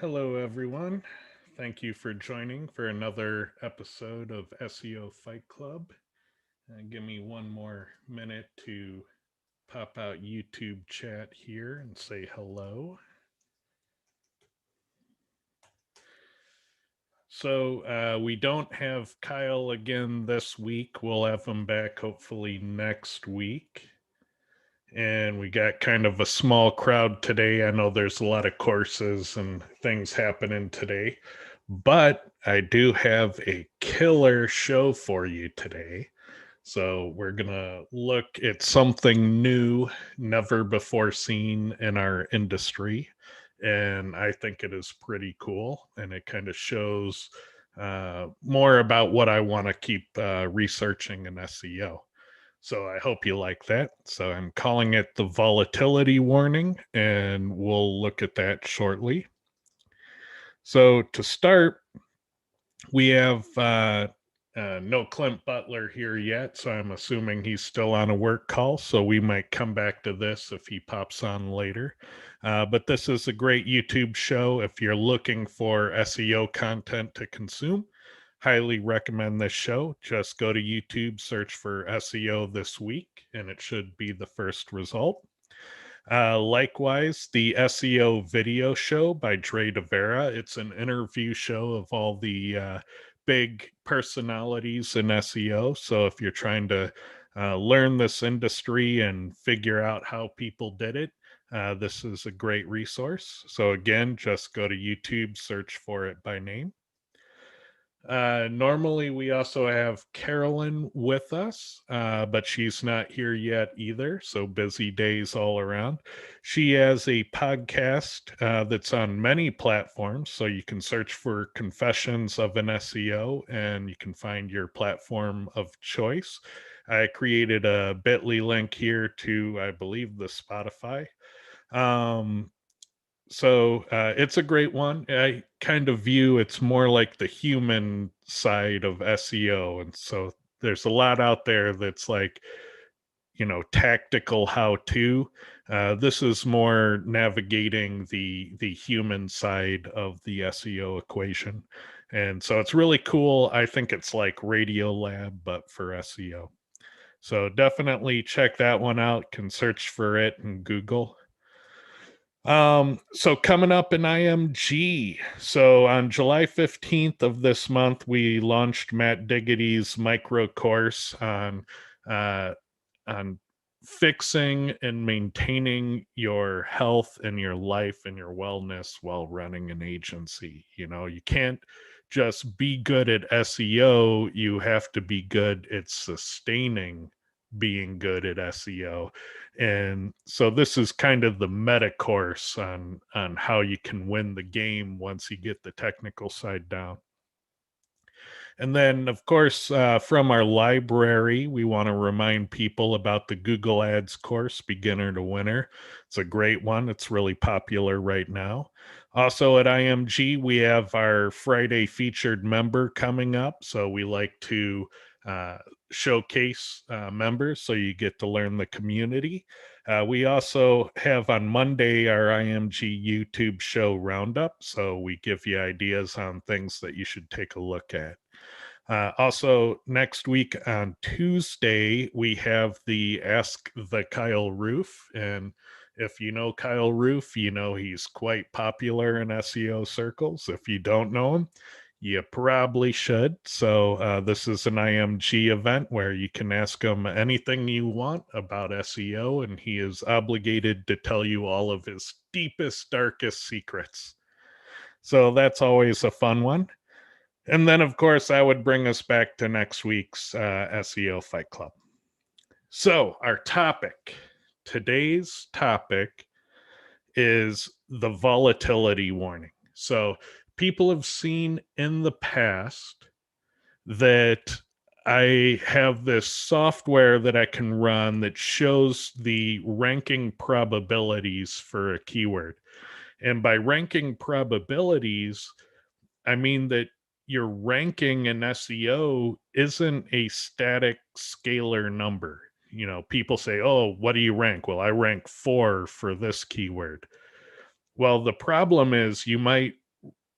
Hello, everyone. Thank you for joining for another episode of SEO Fight Club. Give me one more minute to pop out YouTube chat here and say hello. So, we don't have Kyle again this week. We'll have him back hopefully next week. And we got kind of a small crowd today. I know there's a lot of courses and things happening today, but I do have a killer show for you today. So we're going to look at something new, never before seen in our industry. And I think it is pretty cool. And it kind of shows more about what I want to keep researching in SEO. So I hope you like that. So I'm calling it the volatility warning, and we'll look at that shortly. So to start, we have no Clint Butler here yet, so I'm assuming he's still on a work call. So we might come back to this if he pops on later. But this is a great YouTube show if you're looking for SEO content to consume. Highly recommend this show. Just go to YouTube, search for SEO this week, and it should be the first result. Likewise, the SEO video show by Dre DeVera. It's an interview show of all the big personalities in SEO. So if you're trying to learn this industry and figure out how people did it, this is a great resource. So again, just go to YouTube, search for it by name. Normally, we also have Carolyn with us, but she's not here yet either. So busy days all around. She has a podcast that's on many platforms. So you can search for Confessions of an SEO and you can find your platform of choice. I created a bit.ly link here to, I believe, the Spotify. So it's a great one. I kind of view it's more like the human side of SEO. And so there's a lot out there that's like, tactical how to. This is more navigating the human side of the SEO equation. And so it's really cool. I think it's like Radiolab, but for SEO. So definitely check that one out. Can search for it in Google. So coming up in IMG. So on July 15th of this month, we launched Matt Diggity's micro course uh on fixing and maintaining your health and your life and your wellness while running an agency. You can't just be good at SEO, you have to be good at sustaining being good at SEO. And so this is kind of the meta course on how you can win the game once you get the technical side down. And then, of course, from our library, we want to remind people about the Google Ads course, Beginner to Winner. It's a great one. It's really popular right now. Also at IMG, we have our Friday featured member coming up. So we like to uh, showcase members so you get to learn the community. We also have on Monday our IMG YouTube show roundup. So we give you ideas on things that you should take a look at. Also, next week on Tuesday, we have the Ask the Kyle Roof. And if you know Kyle Roof, you know he's quite popular in SEO circles. If you don't know him, you probably should. So, this is an IMG event where you can ask him anything you want about SEO, and he is obligated to tell you all of his deepest, darkest secrets. So, that's always a fun one. And then, of course, I would bring us back to next week's SEO Fight Club. So, our topic, today's topic is the volatility warning. So, people have seen in the past that I have this software that I can run that shows the ranking probabilities for a keyword. And by ranking probabilities, I mean that your ranking in SEO isn't a static scalar number. People say, oh, what do you rank? Well, I rank 4 for this keyword. Well, the problem is you might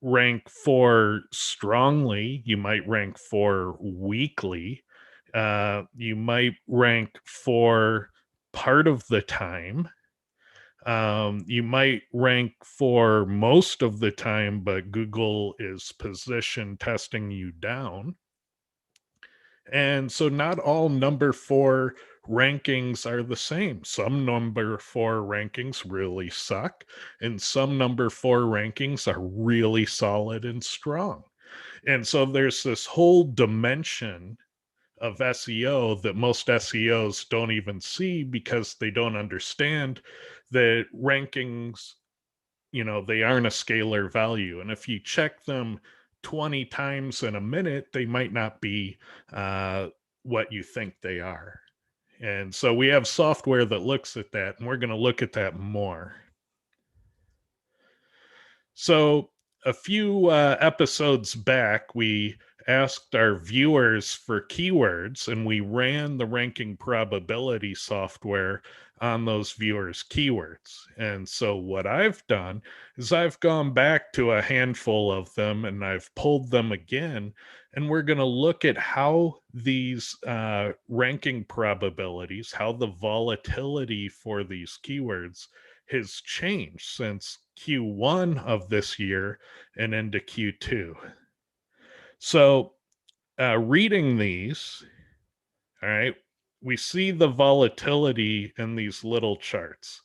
rank for strongly, you might rank for weakly, you might rank for part of the time. You might rank for most of the time, but Google is position testing you down. And so not all number four rankings are the same. Some number four rankings really suck, and some number four rankings are really solid and strong. And so there's this whole dimension of SEO that most SEOs don't even see because they don't understand that rankings, they aren't a scalar value. And if you check them 20 times in a minute, they might not be uh, what you think they are. And so we have software that looks at that, and we're going to look at that more. So, a few episodes back, we asked our viewers for keywords and we ran the ranking probability software on those viewers' keywords. And so, what I've done is I've gone back to a handful of them and I've pulled them again. And we're going to look at how these ranking probabilities, how the volatility for these keywords has changed since Q1 of this year and into Q2. So, reading these, all right, we see the volatility in these little charts.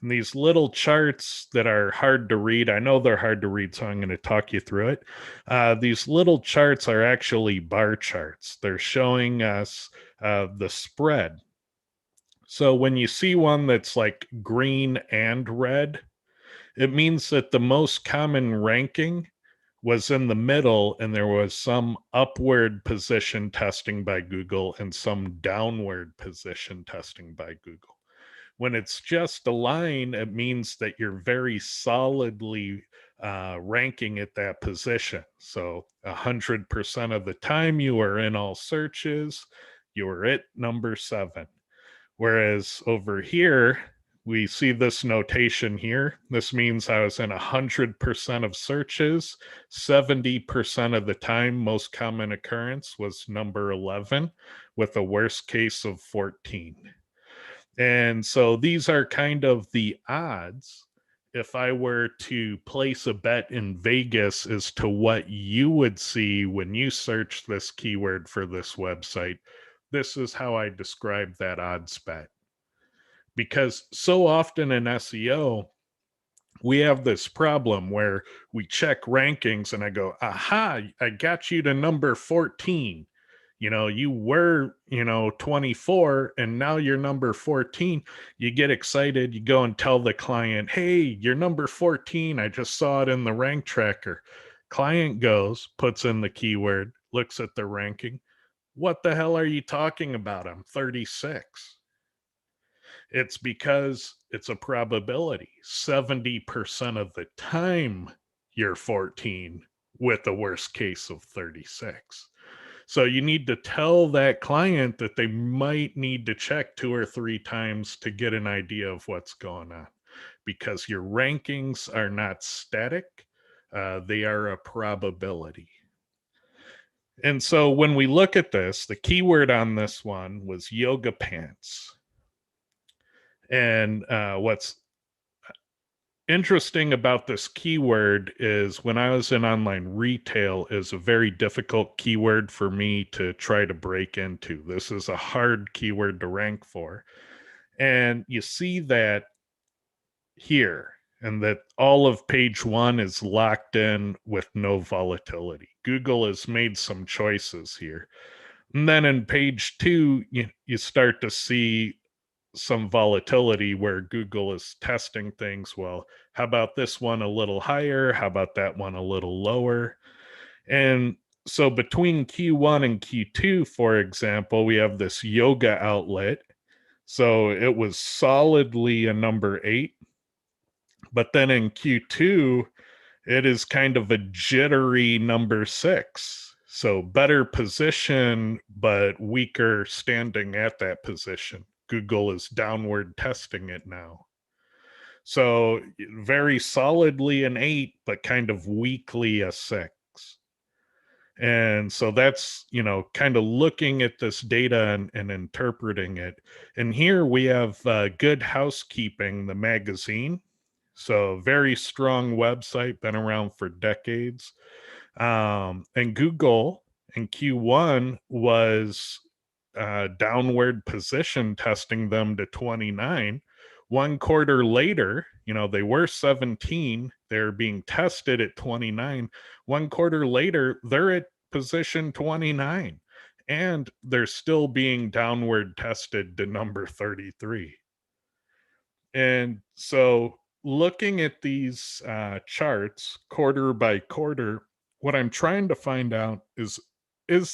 And these little charts that are hard to read, I know they're hard to read, so I'm going to talk you through it. These little charts are actually bar charts, they're showing us the spread. So, when you see one that's like green and red, it means that the most common ranking was in the middle and there was some upward position testing by Google and some downward position testing by Google. When it's just a line, it means that you're very solidly ranking at that position. So 100% of the time you are in all searches, you are at number 7. Whereas over here, we see this notation here. This means I was in 100% of searches. 70% of the time, most common occurrence was number 11 with a worst case of 14. And so these are kind of the odds. If I were to place a bet in Vegas as to what you would see when you search this keyword for this website, this is how I describe that odds bet. Because so often in SEO, we have this problem where we check rankings and I go, aha, I got you to number 14. You were, 24 and now you're number 14. You get excited. You go and tell the client, hey, you're number 14. I just saw it in the rank tracker. Client goes, puts in the keyword, looks at the ranking. What the hell are you talking about? I'm 36. It's because it's a probability. 70% of the time you're 14 with a worst case of 36. So you need to tell that client that they might need to check 2 or 3 times to get an idea of what's going on because your rankings are not static, they are a probability. And so when we look at this, the keyword on this one was yoga pants. And what's interesting about this keyword is when I was in online retail is a very difficult keyword for me to try to break into. This is a hard keyword to rank for. And you see that here, and that all of page 1 is locked in with no volatility. Google has made some choices here. And then in page 2, you start to see some volatility where Google is testing things. Well, how about this one a little higher? How about that one a little lower? And so between Q1 and Q2, for example, we have this yoga outlet. So it was solidly a number 8. But then in Q2, it is kind of a jittery number 6. So better position, but weaker standing at that position. Google is downward testing it now. So very solidly an 8, but kind of weakly a 6. And so that's, kind of looking at this data and interpreting it. And here we have Good Housekeeping, the magazine. So very strong website, been around for decades. And Google in Q1 was downward position testing them to 29. One quarter later, they were 17. They're being tested at 29. One quarter later, they're at position 29. And they're still being downward tested to number 33. And so looking at these charts quarter by quarter, what I'm trying to find out is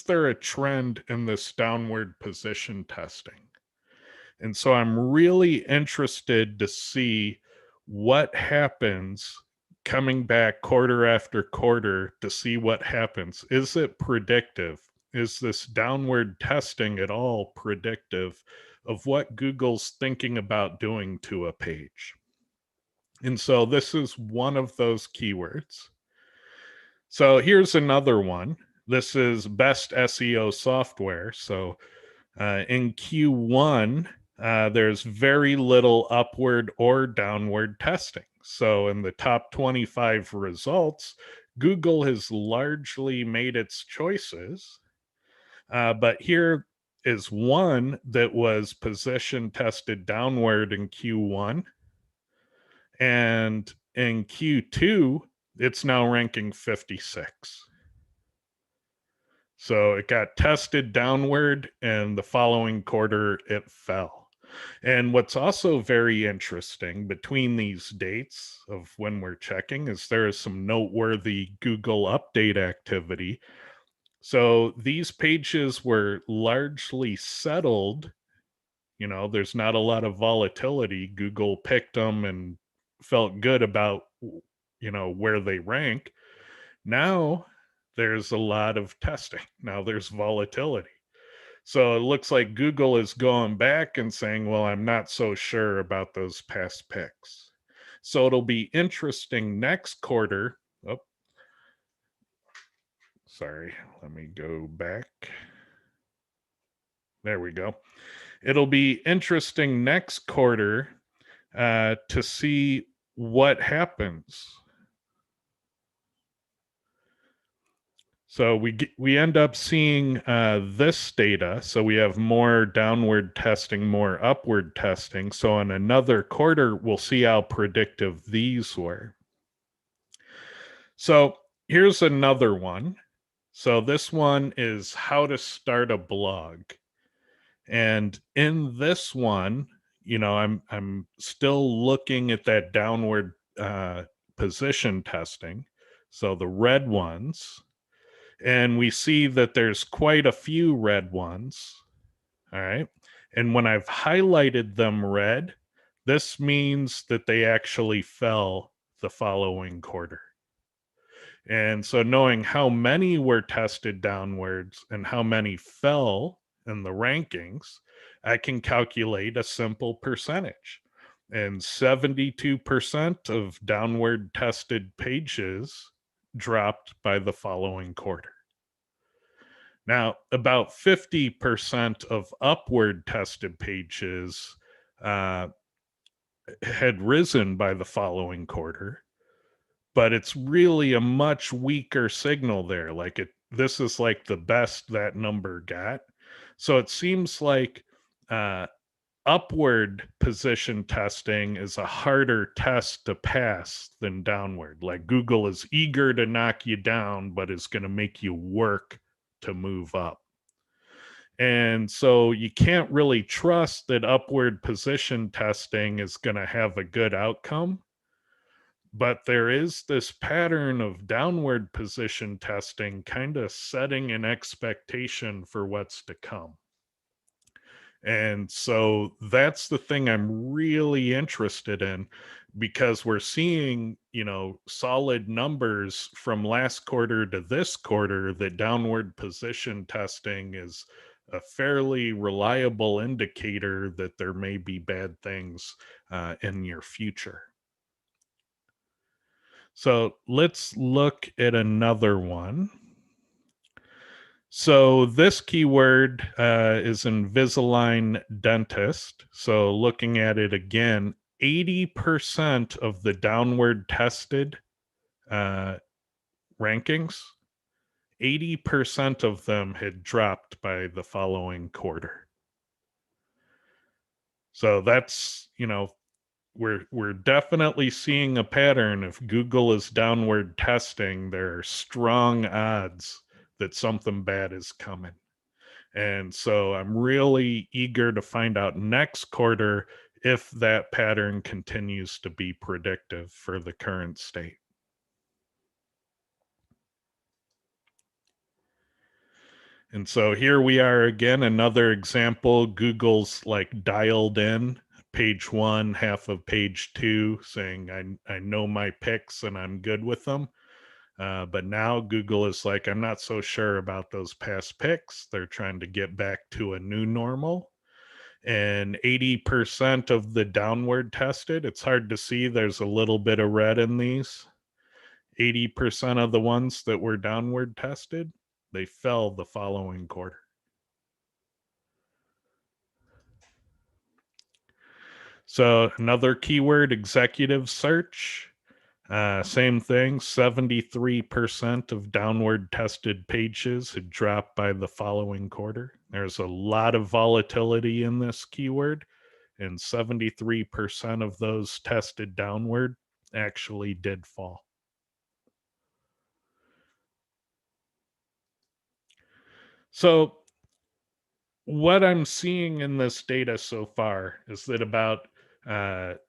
there a trend in this downward position testing? And so I'm really interested to see what happens coming back quarter after quarter to see what happens. Is it predictive? Is this downward testing at all predictive of what Google's thinking about doing to a page? And so this is one of those keywords. So here's another one. This is best SEO software. So in Q1, there's very little upward or downward testing. So in the top 25 results, Google has largely made its choices. But here is one that was position tested downward in Q1. And in Q2, it's now ranking 56. So it got tested downward, and the following quarter it fell. And what's also very interesting between these dates of when we're checking is there is some noteworthy Google update activity. So these pages were largely settled. There's not a lot of volatility. Google picked them and felt good about, where they rank. Now there's a lot of testing. Now there's volatility. So it looks like Google is going back and saying, well, I'm not so sure about those past picks. So it'll be interesting next quarter. Oh, sorry. Let me go back. There we go. It'll be interesting next quarter to see what happens. So we end up seeing this data. So we have more downward testing, more upward testing. So in another quarter, we'll see how predictive these were. So here's another one. So this one is how to start a blog. And in this one, I'm still looking at that downward position testing. So the red ones. And we see that there's quite a few red ones. All right. And when I've highlighted them red, this means that they actually fell the following quarter. And so knowing how many were tested downwards and how many fell in the rankings, I can calculate a simple percentage. And 72% of downward tested pages dropped by the following quarter. Now, about 50% of upward tested pages had risen by the following quarter, but it's really a much weaker signal there. This is like the best that number got. So it seems like upward position testing is a harder test to pass than downward. Like Google is eager to knock you down, but is going to make you work to move up. And so you can't really trust that upward position testing is going to have a good outcome. But there is this pattern of downward position testing kind of setting an expectation for what's to come. And so that's the thing I'm really interested in, because we're seeing, solid numbers from last quarter to this quarter that downward position testing is a fairly reliable indicator that there may be bad things in your future. So let's look at another one. So this keyword is Invisalign dentist. So looking at it again, 80% of the downward tested uh, rankings, 80% of them had dropped by the following quarter. So that's, we're definitely seeing a pattern. If Google is downward testing, there are strong odds that something bad is coming. And so I'm really eager to find out next quarter if that pattern continues to be predictive for the current state. And so here we are again, another example. Google's like dialed in page one, half of page two, saying, I know my picks and I'm good with them. But now Google is like, I'm not so sure about those past picks. They're trying to get back to a new normal. And 80% of the downward tested, it's hard to see. There's a little bit of red in these. 80% of the ones that were downward tested, they fell the following quarter. So another keyword, executive search. Same thing, 73% of downward tested pages had dropped by the following quarter. There's a lot of volatility in this keyword, and 73% of those tested downward actually did fall. So, what I'm seeing in this data so far is that about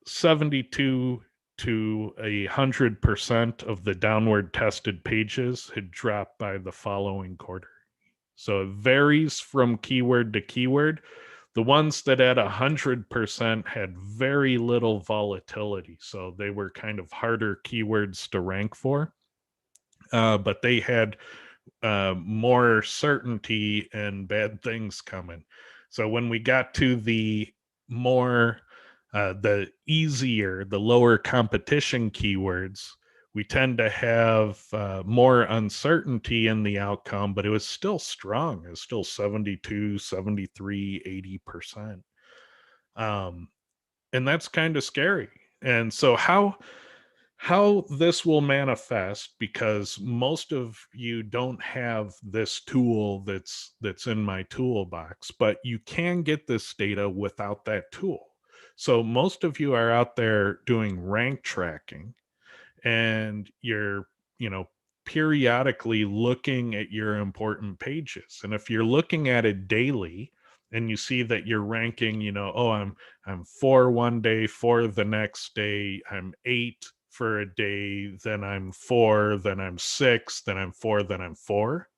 72 to 100% of the downward tested pages had dropped by the following quarter. So it varies from keyword to keyword. The ones that at 100% had very little volatility, so they were kind of harder keywords to rank for, but they had more certainty and bad things coming. So when we got to the more, the easier, the lower competition keywords, we tend to have more uncertainty in the outcome, but it was still strong. It was still 72, 73, 80%. Um, and that's kind of scary. And so how this will manifest, because most of you don't have this tool that's in my toolbox, but you can get this data without that tool. So most of you are out there doing rank tracking, and you're, you know, periodically looking at your important pages. And if you're looking at it daily and you see that you're ranking, oh, I'm 4 one day, 4 the next day, I'm 8 for a day, then I'm 4, then I'm 6, then I'm 4, then I'm 4.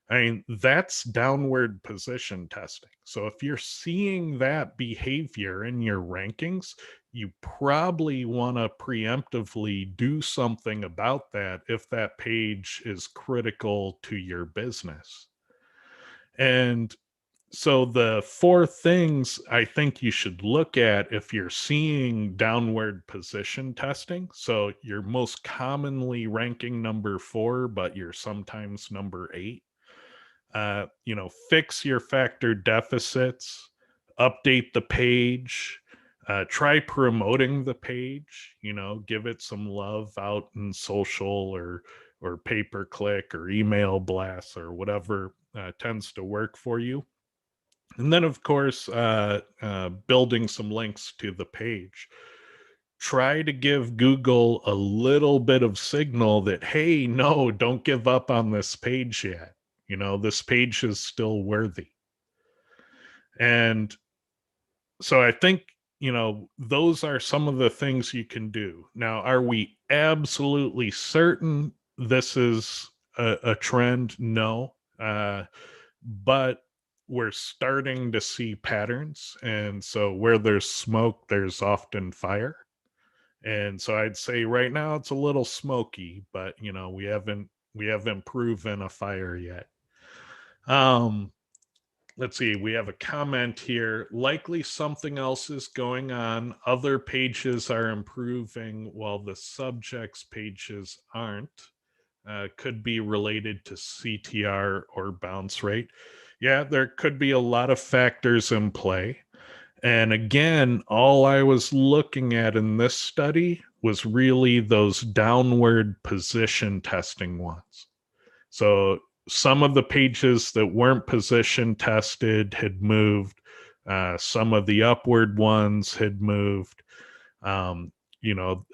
I mean, that's downward position testing. So if you're seeing that behavior in your rankings, you probably want to preemptively do something about that if that page is critical to your business. And so the four things I think you should look at if you're seeing downward position testing. So you're most commonly ranking number 4, but you're sometimes number 8. Fix your factor deficits, update the page, try promoting the page, give it some love out in social or pay per click or email blasts or whatever tends to work for you. And then, of course, building some links to the page. Try to give Google a little bit of signal that, hey, no, don't give up on this page yet. This page is still worthy. And so I think, those are some of the things you can do. Now, are we absolutely certain this is a trend? No. But we're starting to see patterns. And so where there's smoke, there's often fire. And so I'd say right now it's a little smoky, but we haven't proven a fire yet. Um let's see, we have a comment here. Likely something else is going on. Other pages are improving while the subjects pages aren't. Could be related to CTR or bounce rate. Yeah, there could be a lot of factors in play. And again, all I was looking at in this study was really those downward position testing ones. So some of the pages that weren't position tested had moved. Some of the upward ones had moved. Um,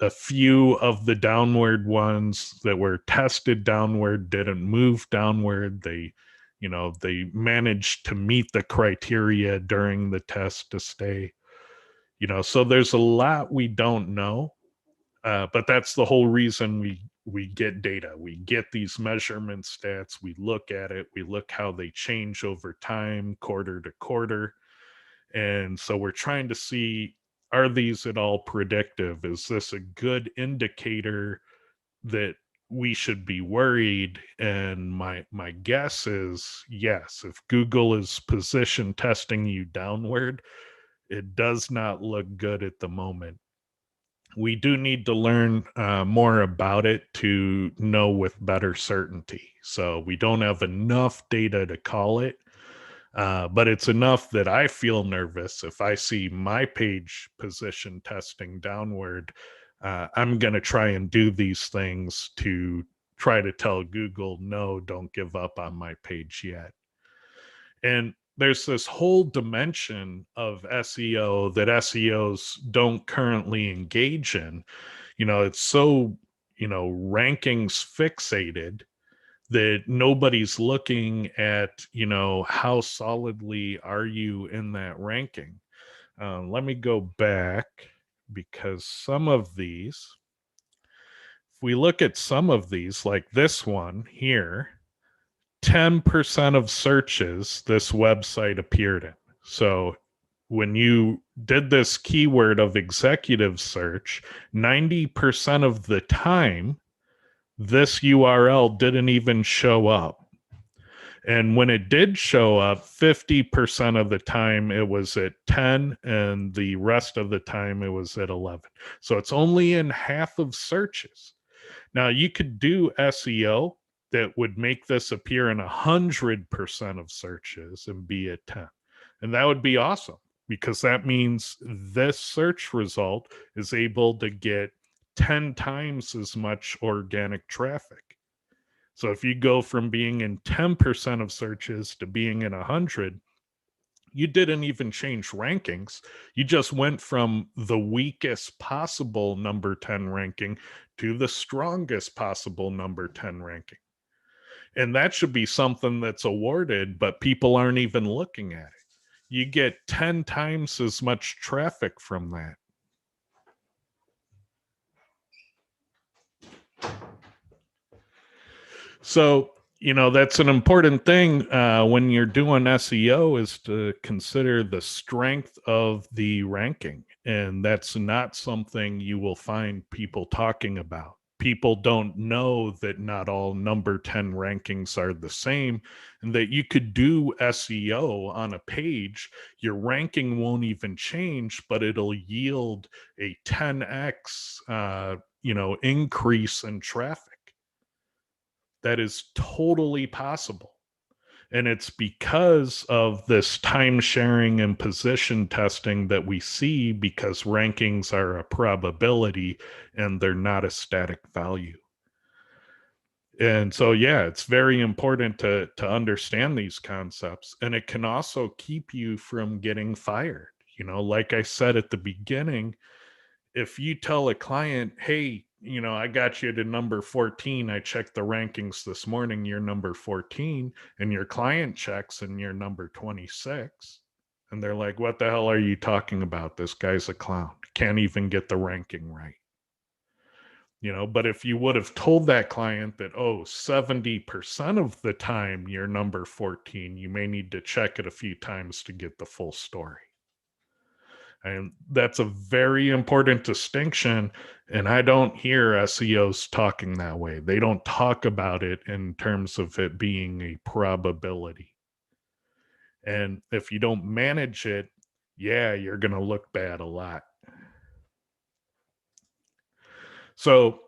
a few of the downward ones that were tested downward didn't move downward. They managed to meet the criteria during the test to stay. So there's a lot we don't know, but that's the whole reason we get data. We get these measurement stats. We look at it. We look how they change over time, quarter to quarter. And so we're trying to see, are these at all predictive? Is this a good indicator that we should be worried? And my guess is yes. If Google is position testing you downward, it does not look good at the moment. We do need to learn more about it to know with better certainty. So we don't have enough data to call it, but it's enough that I feel nervous if I see my page position testing downward. I'm going to try and do these things to try to tell Google, no, don't give up on my page yet. And there's this whole dimension of SEO that SEOs don't currently engage in. It's so, rankings fixated that nobody's looking at, how solidly are you in that ranking. Let me go back, because some of these, if we look at some of these, like this one here, 10% of searches this website appeared in. So when you did this keyword of executive search, 90% of the time, this URL didn't even show up. And when it did show up, 50% of the time it was at 10, and the rest of the time it was at 11. So it's only in half of searches. Now, you could do SEO that would make this appear in 100% of searches and be at 10. And that would be awesome, because that means this search result is able to get 10 times as much organic traffic. So if you go from being in 10% of searches to being in 100, you didn't even change rankings. You just went from the weakest possible number 10 ranking to the strongest possible number 10 ranking. And that should be something that's awarded, but people aren't even looking at it. You get 10 times as much traffic from that. So, that's an important thing when you're doing SEO, is to consider the strength of the ranking. And that's not something you will find people talking about. People don't know that not all number 10 rankings are the same, and that you could do SEO on a page. Your ranking won't even change, but it'll yield a 10x, increase in traffic. That is totally possible. And it's because of this time sharing and position testing that we see, because rankings are a probability and they're not a static value. And so, yeah, it's very important to understand these concepts. And it can also keep you from getting fired. Like I said at the beginning, if you tell a client, hey, I got you to number 14. I checked the rankings this morning, you're number 14, and your client checks and you're number 26. And they're like, what the hell are you talking about? This guy's a clown. Can't even get the ranking right. But if you would have told that client that, 70% of the time you're number 14, you may need to check it a few times to get the full story. And that's a very important distinction. And I don't hear SEOs talking that way. They don't talk about it in terms of it being a probability. And if you don't manage it, yeah, you're going to look bad a lot. So,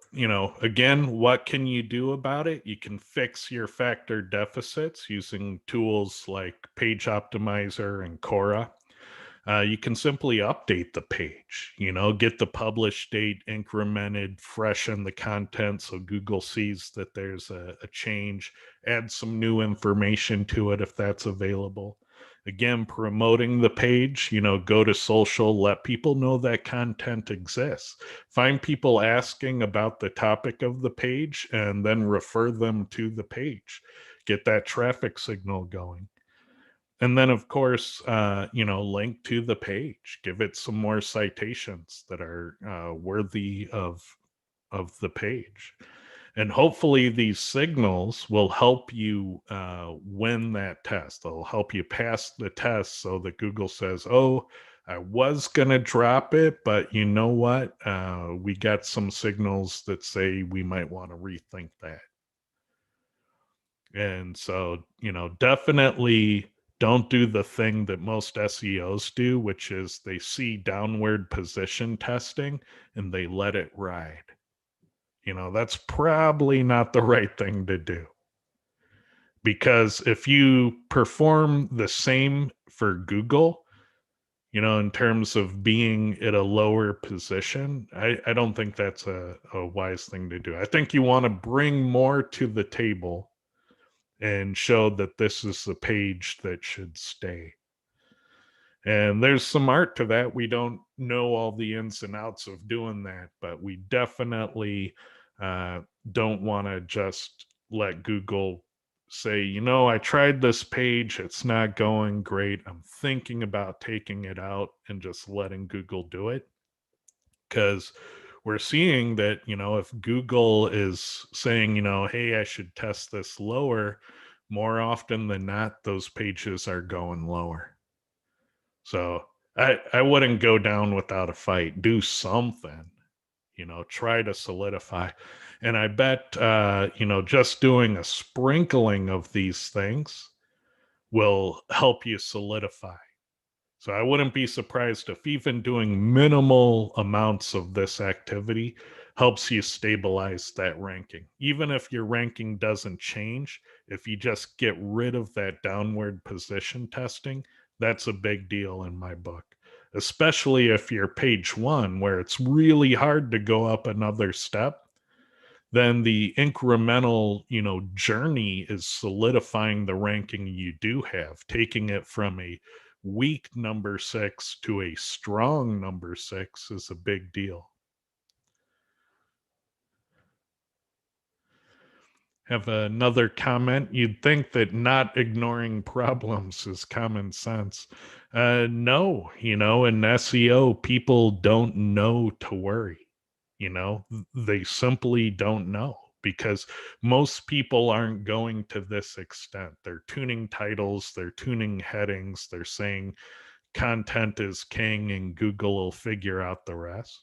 again, what can you do about it? You can fix your factor deficits using tools like Page Optimizer and Cora. You can simply update the page, get the publish date incremented, freshen the content so Google sees that there's a change, add some new information to it if that's available. Again, promoting the page, go to social, let people know that content exists. Find people asking about the topic of the page and then refer them to the page. Get that traffic signal going. And then, of course, link to the page. Give it some more citations that are worthy of the page. And hopefully, these signals will help you win that test. They'll help you pass the test so that Google says, "Oh, I was going to drop it, but you know what? We got some signals that say we might want to rethink that." And so, definitely don't do the thing that most SEOs do, which is they see downward position testing and they let it ride. That's probably not the right thing to do. Because if you perform the same for Google, in terms of being at a lower position, I don't think that's a wise thing to do. I think you want to bring more to the table and show that this is the page that should stay. And there's some art to that. We don't know all the ins and outs of doing that, but we definitely uh, don't want to just let Google say, I tried this page, it's not going great. I'm thinking about taking it out and just letting Google do it. Because we're seeing that, if Google is saying, hey, I should test this lower, more often than not, those pages are going lower. So I wouldn't go down without a fight. Do something, try to solidify. And I bet, just doing a sprinkling of these things will help you solidify. So I wouldn't be surprised if even doing minimal amounts of this activity helps you stabilize that ranking. Even if your ranking doesn't change, if you just get rid of that downward position testing, that's a big deal in my book. Especially if you're page one, where it's really hard to go up another step, then the incremental, journey is solidifying the ranking you do have, taking it from a weak number 6 to a strong number 6 is a big deal. Have another comment. You'd think that not ignoring problems is common sense. No, in SEO, people don't know to worry. They simply don't know because most people aren't going to this extent. They're tuning titles, they're tuning headings, they're saying content is king and Google will figure out the rest.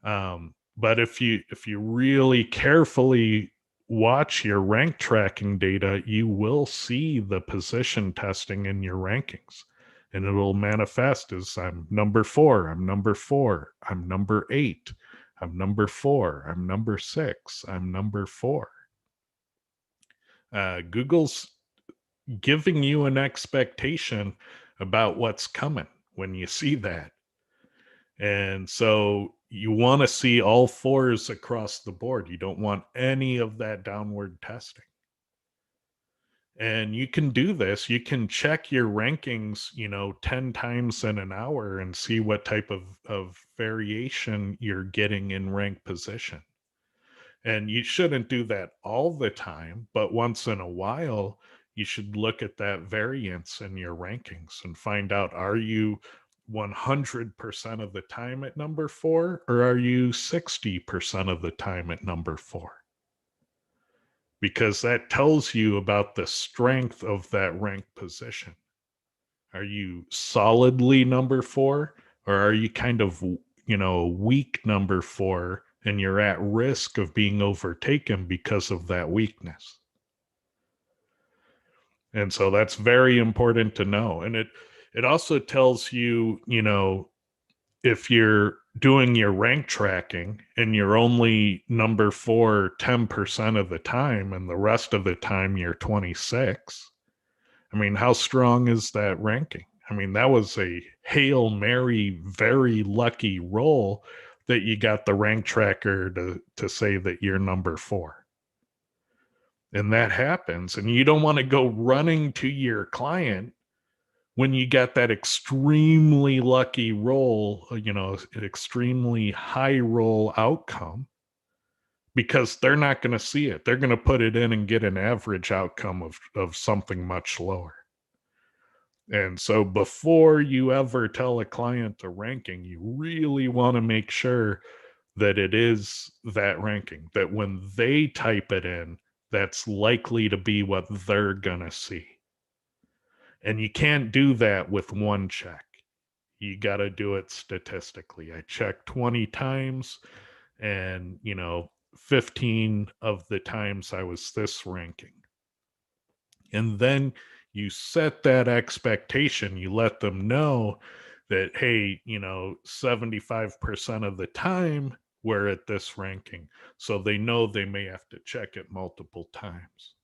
But if you really carefully watch your rank tracking data, you will see the position testing in your rankings. And it will manifest as I'm number 4, I'm number 4, I'm number 8, I'm number 4, I'm number 6, I'm number 4. Google's giving you an expectation about what's coming when you see that. And so you want to see all 4s across the board. You don't want any of that downward testing. And you can do this. You can check your rankings, 10 times in an hour and see what type of variation you're getting in rank position. And you shouldn't do that all the time, but once in a while, you should look at that variance in your rankings and find out, are you 100% of the time at number 4 or are you 60% of the time at number 4? Because that tells you about the strength of that rank position. Are you solidly number 4 or are you kind of, weak number 4 and you're at risk of being overtaken because of that weakness? And so that's very important to know. And it also tells you, you know, if you're doing your rank tracking and you're only number 4 10% of the time and the rest of the time you're 26, I mean, how strong is that ranking? I mean, that was a Hail Mary, very lucky roll that you got the rank tracker to say that you're number 4. And that happens. And you don't want to go running to your client when you get that extremely lucky roll, you know, an extremely high roll outcome, because they're not going to see it. They're going to put it in and get an average outcome of something much lower. And so before you ever tell a client a ranking, you really want to make sure that it is that ranking, that when they type it in, that's likely to be what they're going to see. And you can't do that with one check. You got to do it statistically. I checked 20 times and, you know, 15 of the times I was this ranking. And then you set that expectation. You let them know that, hey, you know, 75% of the time we're at this ranking. So they know they may have to check it multiple times.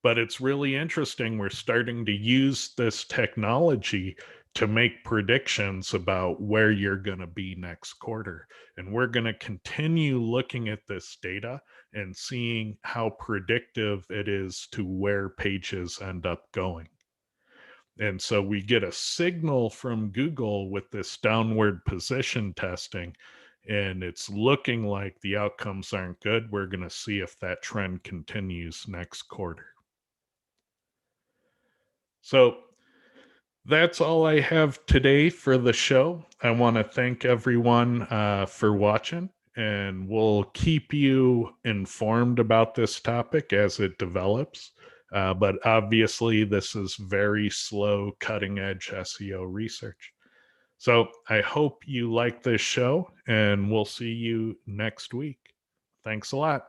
But it's really interesting. We're starting to use this technology to make predictions about where you're going to be next quarter. And we're going to continue looking at this data and seeing how predictive it is to where pages end up going. And so we get a signal from Google with this downward position testing, and it's looking like the outcomes aren't good. We're going to see if that trend continues next quarter. So that's all I have today for the show. I want to thank everyone for watching, and we'll keep you informed about this topic as it develops. But obviously, this is very slow, cutting edge SEO research. So I hope you like this show, and we'll see you next week. Thanks a lot.